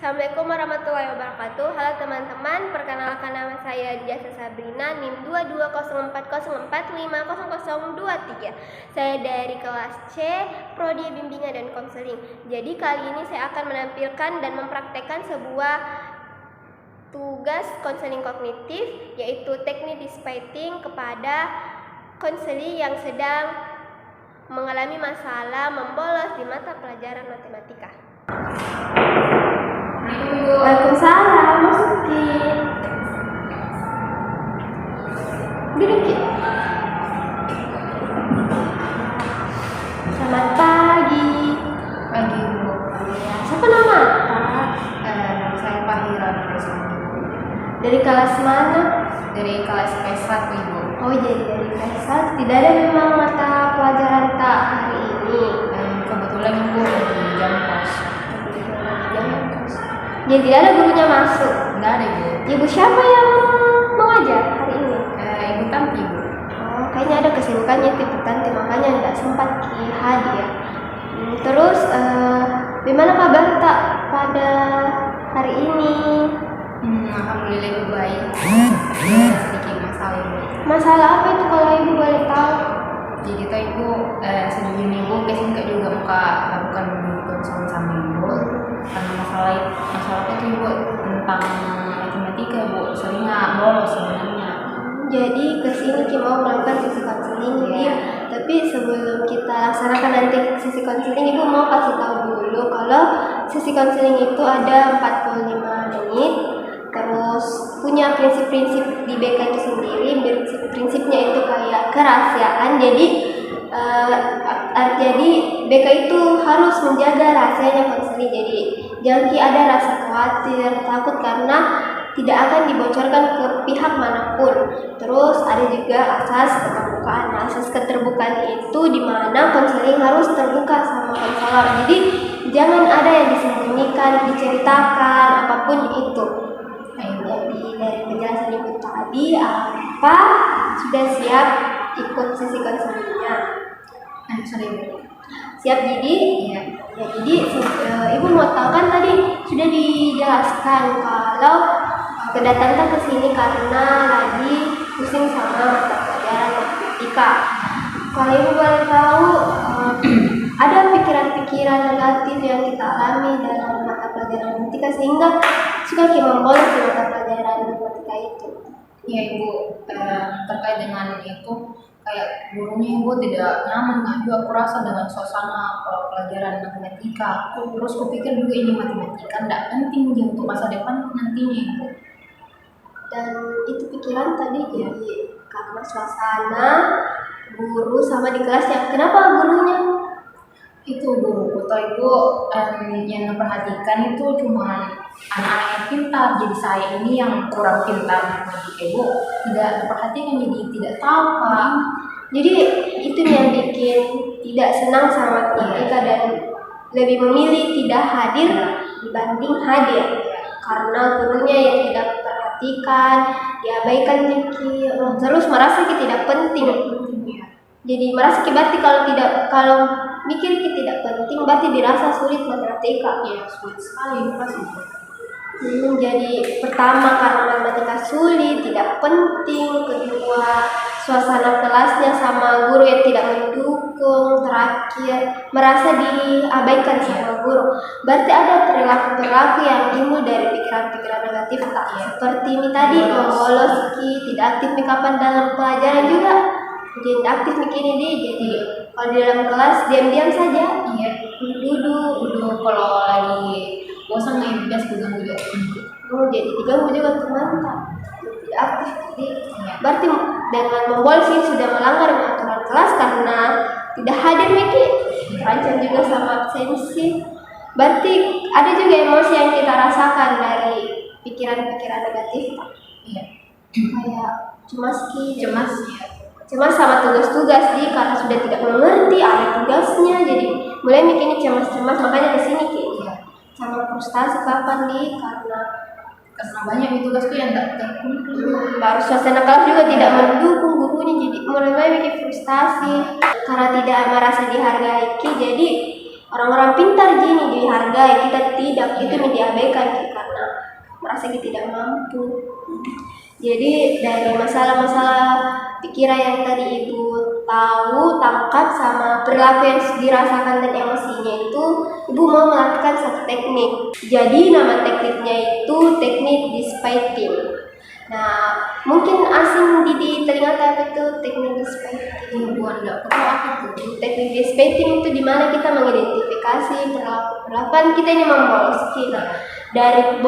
Assalamualaikum warahmatullahi wabarakatuh. Halo teman-teman, perkenalkan nama saya Diasa Sabrina, NIM 220404500023. Saya dari kelas C, Prodi Bimbingan dan Konseling. Jadi kali ini saya akan menampilkan dan mempraktekkan sebuah tugas konseling kognitif, yaitu teknik dispatching kepada konseli yang sedang mengalami masalah membolos di mata pelajaran matematika. Waalaikumsalam, masukin. Duduk ya. Selamat pagi. Pagi Bu. Ya, siapa nama? Saya Fahira Nurusmadi. Dari kelas mana? Dari kelas P1 Ibu. Oh, jadi dari kelas 1. Tidak ada memang mata pelajaran tak hari ini. Kebetulan Ibu di jam kos. Jadi tidak ada gurunya masuk. Enggak ada Ibu. Ibu siapa yang mengajar hari ini? Ibu Tanti Bu. Oh, kayaknya ada kesibukannya itu Ibu Tanti, makanya tidak sempat hadir. Terus gimana kabar tak pada hari ini? Alhamdulillah Ibu baik. Sedikit masalah Ibu. Masalah apa itu kalau Ibu boleh tahu? Jadi tuh Ibu sedikit Ibu biasanya juga muka lakukan itu sama-sama Ibu. Karena masalah itu Ibu tentang matematika Bu, sering bolos sebenarnya. Jadi kesini kita mau melakukan sesi konseling ya. Tapi sebelum kita laksanakan nanti sesi konseling, Ibu mau kasih tahu dulu kalau sesi konseling itu ada 45 menit. Terus punya prinsip-prinsip di BK itu sendiri. Prinsipnya itu kayak kerahasiaan. Jadi BK itu harus menjaga rahasianya konseling. Jadi jangan ada rasa khawatir, takut karena tidak akan dibocorkan ke pihak manapun. Terus ada juga asas keterbukaan. Nah, asas keterbukaan itu di mana konseling harus terbuka sama konselor. Jadi jangan ada yang disembunyikan, diceritakan apapun itu. Jadi dari penjelasan Ibu tadi, apa sudah siap ikut sesi konselingnya? Sudah Ibu. Siap jadi? Ya, jadi Ibu mau tahu kan tadi sudah dijelaskan kalau kedatangan ke sini karena lagi pusing sama mata pelajaran matematika. Kalau Ibu boleh tahu, ada pikiran-pikiran negatif yang kita alami dalam mata pelajaran matematika sehingga suka membolos di mata pelajaran matematika itu. Iya Ibu, terkait dengan itu kayak gurunya Ibu tidak nyaman juga aku rasa dengan suasana pelajaran matematika. Terus aku pikir juga ini matematika tidak penting untuk masa depan nantinya Ibu. Dan itu pikiran tadi jadi karena suasana, guru sama di kelasnya. Kenapa gurunya? Itu guruku atau Ibu yang memperhatikan itu cuma anak-anak yang pintar. Jadi saya ini yang kurang pintar matematika Ibu tidak memperhatikan, jadi tidak tahu Pak. Jadi itu yang bikin tidak senang sama matematika dan lebih memilih tidak hadir dibanding hadir karena gurunya yang tidak perhatikan, diabaikan dikit, terus merasa kita tidak penting. Jadi merasa berarti kalau mikir kita tidak penting berarti dirasa sulit matematika. Ya sulit sekali pasti. Jadi pertama karena matematika sulit, tidak penting. Kedua suasana kelasnya sama guru yang tidak mendukung. Terakhir merasa diabaikan sama guru. Berarti ada perilaku-perilaku yang timbul dari pikiran-pikiran negatif tak? Seperti ini tadi membolos, tidak aktif kapan dalam pelajaran juga. Jadi aktif mikirin dia. Jadi kalau di dalam kelas diam-diam saja. Iya. Duduk kalau lagi bosan main bias juga. Jadi diganggu juga teman tak tidak aktif. Jadi berarti dengan membolos ini sudah melanggar aturan kelas karena tidak hadir Miki. Terancam juga sama absensi. Berarti ada juga emosi yang kita rasakan dari pikiran-pikiran negatif. Iya. Kayak cemas ya. Sama tugas-tugas karena sudah tidak mengerti ada tugasnya. Jadi mulai mikirnya cemas-cemas, makanya kesini kayaknya sama frustasi kapan karena banyak tugasku yang tidak terkumpul. Baru suasana kelas juga tidak mendukung gurunya, jadi mulai bikin frustasi karena tidak merasa dihargai. Jadi orang-orang pintar gini dihargai, kita tidak, itu diabaikan karena merasa kita tidak mampu. Jadi dari masalah-masalah pikiran yang tadi ibu tahu, tangkap sama perilaku yang dirasakan dan emosinya itu, ibu mau melakukan satu teknik. Jadi nama tekniknya itu teknik dispaiting. Nah, mungkin asing di telinga apa itu teknik dispaiting? Buat enggak perlu apa itu. Teknik dispaiting itu dimana kita mengidentifikasi perlakuan kita ini memboloskan. Dari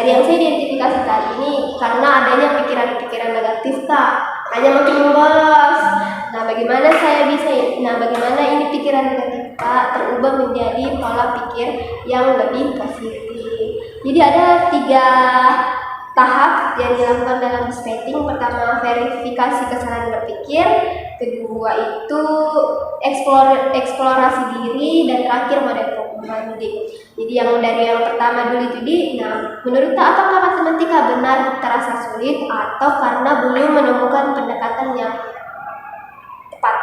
yang saya identifikasi kali ini karena adanya pikiran-pikiran negatif hanya makin membolos. Bagaimana ini pikiran negatif terubah menjadi pola pikir yang lebih positif. Jadi ada 3 tahap yang dilakukan dalam dispaiting. Pertama, verifikasi kesalahan berpikir. Kedua itu eksplorasi diri, dan terakhir model pembanding. Jadi dari yang pertama dulu itu menurut apakah matematika benar terasa sulit atau karena belum menemukan pendekatan yang tepat?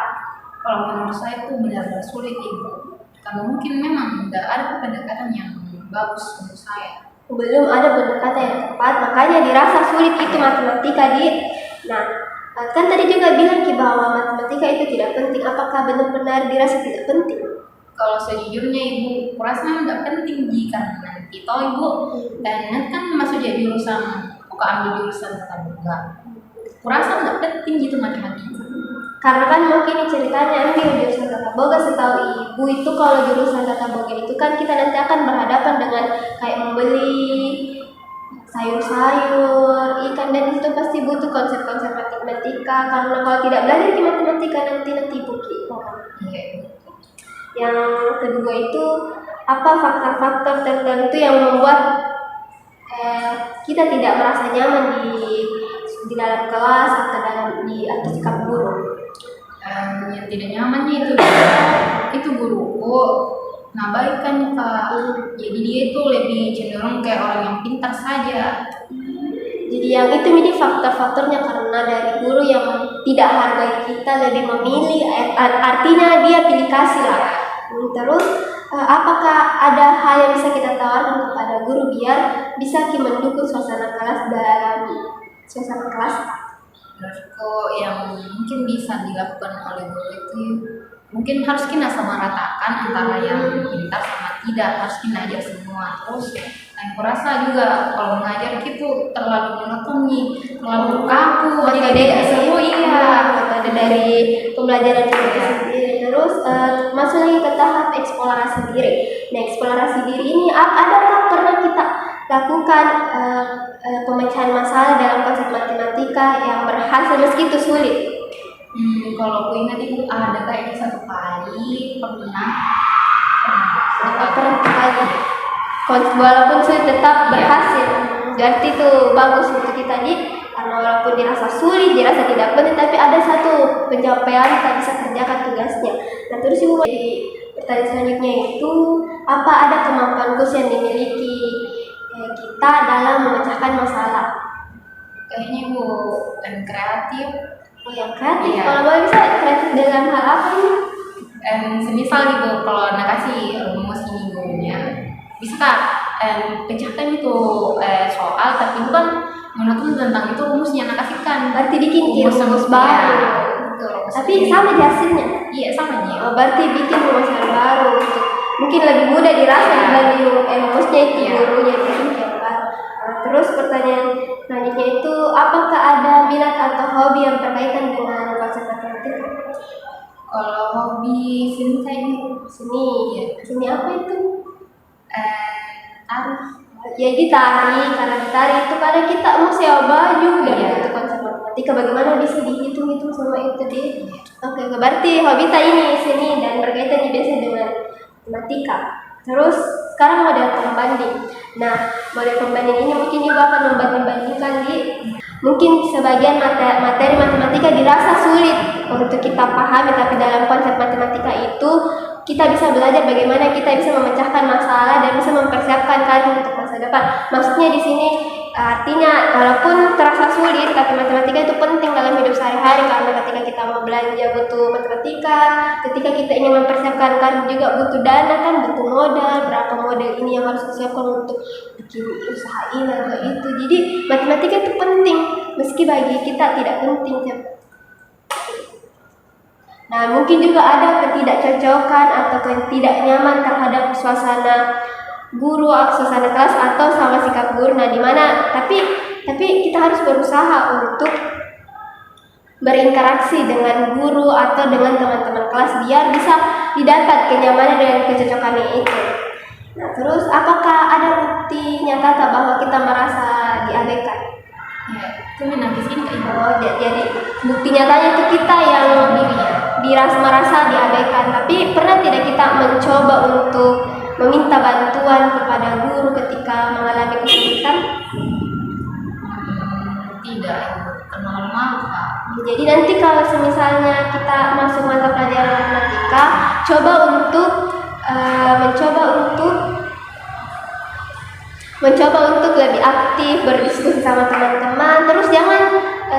Kalau menurut saya itu benar-benar sulit ibu, karena mungkin memang tidak ada pendekatan yang bagus menurut saya. Belum ada pendekatan yang tepat, makanya dirasa sulit itu matematika kan tadi juga bilang bahwa matematika itu tidak penting. Apakah benar-benar dirasa tidak penting? Kalau sejujurnya ibu, kurasa nggak penting jika nanti toh ibu dan nanti kan masuk jadi jurusan, bukan ambil jurusan tata boga. Kurasa nggak penting gitu matematika. Karena kan mungkin ceritanya ambil jurusan tata boga, setahu ibu itu kalau jurusan tata boga itu kan kita nanti akan berhadapan dengan kayak membeli sayur-sayur, ikan, dan itu pasti butuh konsep-konsep matematika. Karena kalau tidak belajar di matematika nanti ibu Yang kedua itu apa faktor-faktor tertentu yang membuat kita tidak merasa nyaman di dalam kelas atau sikap guru. Yang tidak nyamannya itu guruku. Nah baik kan Kak, jadi dia itu lebih cenderung kayak orang yang pintar saja. Jadi yang itu menjadi faktor-faktornya karena dari guru yang tidak hargai kita, lebih memilih, artinya dia pilih kasih lah. Terus apakah ada hal yang bisa kita tawarkan kepada guru biar bisa mendukung suasana kelas dalam suasana kelas? Menurutku yang mungkin bisa dilakukan oleh guru itu mungkin harus kita samaratakan antara yang pintar sama tidak, harus kita ajar semua. Terus yang kurasa juga kalau mengajar gitu terlalu monotoni, terlalu kaku, tidak seru. Metode dari pembelajaran itu sendiri. Terus masuk lagi ke tahap eksplorasi diri. Nah, eksplorasi diri ini adakah pernah kita lakukan pemecahan masalah dalam konsep matematika yang berhasil meski itu sulit? Kalau aku ingat itu ada kayaknya satu kali pernah kali. Walaupun sulit tetap berhasil. Berarti itu bagus untuk kita karena walaupun dirasa sulit, dirasa tidak penting, tapi ada satu pencapaian kita bisa kerjakan tugasnya. Nah, terus ibu pertanyaan selanjutnya itu apa ada kemampuan khusus yang dimiliki kita dalam memecahkan masalah? Kayaknya ibu yang kreatif. Yang kreatif, kalau boleh bisa kreatif dalam hal apa ini? Semisal gitu, kalau anda kasih rumus ini gurunya, bisa pecahkan itu soal, tapi bukan monoton tentang itu rumusnya anda kasihkan. Berarti bikin rumus baru. Tapi sama di hasilnya? Iya sama nih. Berarti bikin rumus yang baru. Mungkin lebih mudah dirasa dibanding rumusnya itu gurunya bikin yang baru. Terus pertanyaan selanjutnya itu apakah ada minat atau hobi yang berkaitan dengan konsep matematika? Kalau hobi seni kayaknya seni apa itu? Tari. Jadi tari, karena tari itu kadang kita mau sewa baju itu konsep matematika bagaimana bisa dihitung semua itu Oke, berarti hobi ini seni dan berkaitan biasa dengan matematika. Terus sekarang model pembanding. Nah, model pembanding ini mungkin ibu akan membanding-bandingkan mungkin sebagian materi matematika dirasa sulit untuk kita pahami, tapi dalam konsep matematika itu kita bisa belajar bagaimana kita bisa memecahkan masalah dan bisa mempersiapkan kalian untuk masa depan. Maksudnya di sini Artinya walaupun terasa sulit, tapi matematika itu penting dalam hidup sehari-hari, karena ketika kita mau belanja butuh matematika, ketika kita ingin mempersiapkan karir juga butuh dana kan, butuh modal, berapa modal ini yang harus disiapkan untuk bikin usaha ini atau itu. Jadi matematika itu penting meski bagi kita tidak penting. Nah, mungkin juga ada ketidakcocokan atau tidak nyaman terhadap suasana guru, suasana kelas atau sama sikap guru. Nah, dimana tapi kita harus berusaha untuk berinteraksi dengan guru atau dengan teman-teman kelas biar bisa didapat kenyamanan dan kecocokannya itu. Nah, terus apakah ada bukti nyata tak bahwa kita merasa diabaikan? Ya, itu menanggisin ke ibu. Oh, jadi bukti nyatanya itu kita yang merasa diabaikan. Tapi pernah tidak kita mencoba untuk meminta bantuan kepada guru ketika mengalami kesulitan? Tidak, karena malu Kak. Jadi nanti kalau misalnya kita masuk mata pelajaran matematika, mencoba untuk lebih aktif berdiskusi sama teman-teman. Terus jangan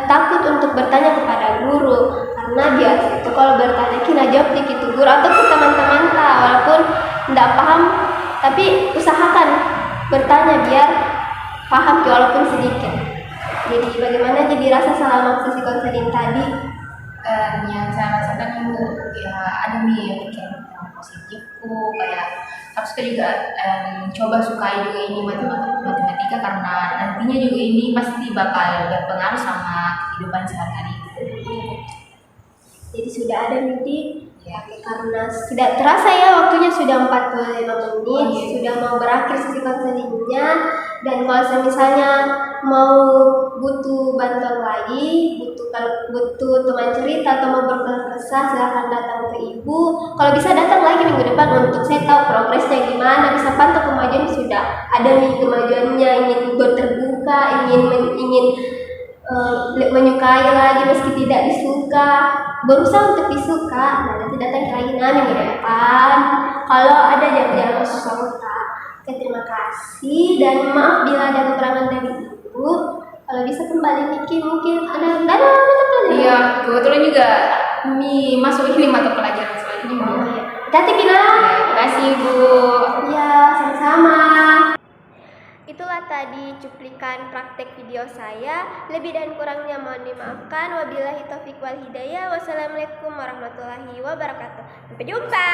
takut untuk bertanya kepada guru, karena dia itu kalau bertanya kena jawab dikit guru atau ke teman-teman walaupun tidak paham, tapi usahakan bertanya biar paham walaupun sedikit. Jadi bagaimana jadi rasa selama sesi konseling tadi? Yang saya rasakan itu ya ada pikiran positifku, kayak aku juga coba sukai juga ini matematika karena nantinya juga ini pasti bakal berpengaruh sama kehidupan sehari-hari. Jadi sudah ada mimpi ya, karena tidak terasa ya waktunya sudah 45 menit, sudah mau berakhir sesi konselingnya. Dan kalau misalnya mau butuh bantuan lagi, butuh teman cerita atau mau berkeluh kesah, silahkan datang ke ibu. Kalau bisa datang lagi minggu depan untuk saya tahu progresnya gimana, bisa pantau kemajuan. Sudah ada nih kemajuannya, ingin terbuka, ingin menyukai lagi meski tidak disuka, berusaha untuk disuka. Nah, nanti datang lagi minggu depan. Kalau ada jangan susah-susah. Oke, terima kasih dan maaf bila ada kekurangan dari ibu. Kalau bisa kembali Niki, mungkin ada mata pelajaran. Iya, kebetulan juga masuk ini mata pelajaran selanjutnya. Oh, iya. Hati-hati Bila. Terima kasih Bu. Iya, sama-sama. Itulah tadi cuplikan praktek video saya. Lebih dan kurangnya mohon dimaafkan. Wabillahi taufiq wal hidayah. Wassalamualaikum warahmatullahi wabarakatuh. Sampai jumpa.